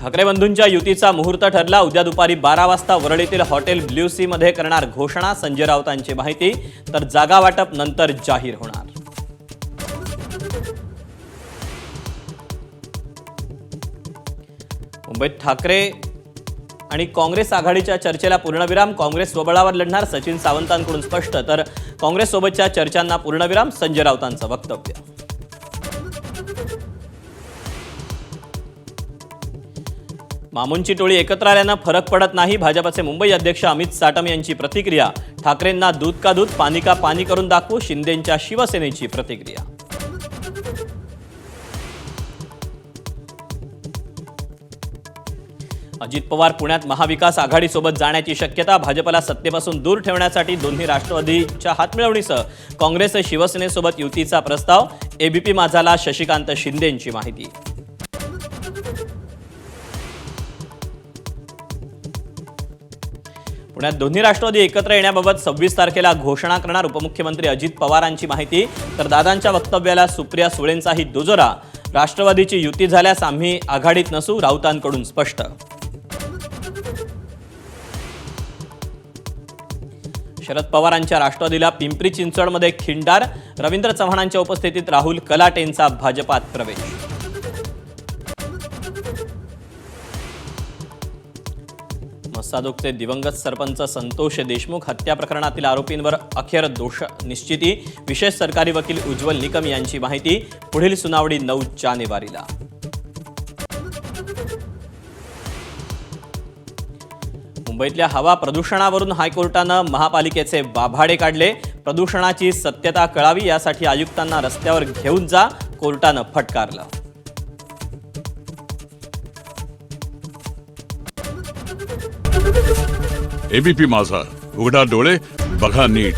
ठाकरे बंधूंच्या युतीचा मुहूर्त ठरला। उद्या दुपारी 12 वाजता वरळीतील हॉटेल ब्ल्यू सी मध्ये करणार घोषणा। संजय राऊतांची माहिती। तर जागा वाटप नंतर जाहीर होणार। मुंबईत ठाकरे आणि काँग्रेस आघाडीच्या चर्चेला पूर्णविराम। काँग्रेस स्वबळावर लढणार, सचिन सावंतांकडून स्पष्ट। तर काँग्रेस सोबतच्या चर्चांना पूर्णविराम, संजय राऊतांचं वक्तव्य। मामूंची टोळी एकत्र आल्यानं फरक पडत नाही। भाजपचे मुंबई अध्यक्ष अमित साटम यांची प्रतिक्रिया। ठाकरेंना दूध का दूध, पाणी का पाणी करून दाखवू, शिंदेंच्या शिवसेनेची प्रतिक्रिया। अजित पवार पुण्यात महाविकास आघाडीसोबत जाण्याची शक्यता। भाजपला सत्तेपासून दूर ठेवण्यासाठी दोन्ही राष्ट्रवादीच्या हातमिळवणीसह काँग्रेस शिवसेनेसोबत युतीचा प्रस्ताव। एबीपी माझाला शशिकांत शिंदेंची माहिती। पुण्यात दोन्ही राष्ट्रवादी एकत्र येण्याबाबत 26 तारखेला घोषणा करणार। उपमुख्यमंत्री अजित पवारांची माहिती। तर दादांच्या वक्तव्याला सुप्रिया सुळेंचाही दुजोरा। राष्ट्रवादीची युती झाल्यास आम्ही आघाडीत नसू, राऊतांकडून स्पष्ट। शरद पवारांच्या राष्ट्रवादीला पिंपरी चिंचवडमध्ये खिंडार। रवींद्र चव्हाणांच्या उपस्थितीत राहुल कलाटेंचा भाजपात प्रवेश। मस्सादोगचे दिवंगत सरपंच संतोष देशमुख हत्या प्रकरणातील आरोपींवर अखेर दोष निश्चिती। विशेष सरकारी वकील उज्ज्वल निकम यांची माहिती। पुढील सुनावणी 9 जानेवारीला। मुंबईतल्या हवा प्रदूषणावरून हायकोर्टानं महापालिकेचे वाभाडे काढले। प्रदूषणाची सत्यता कळावी यासाठी आयुक्तांना रस्त्यावर घेऊन जा, कोर्टानं फटकारलं। एबीपी माझा, उघडा डोळे बघा नीट।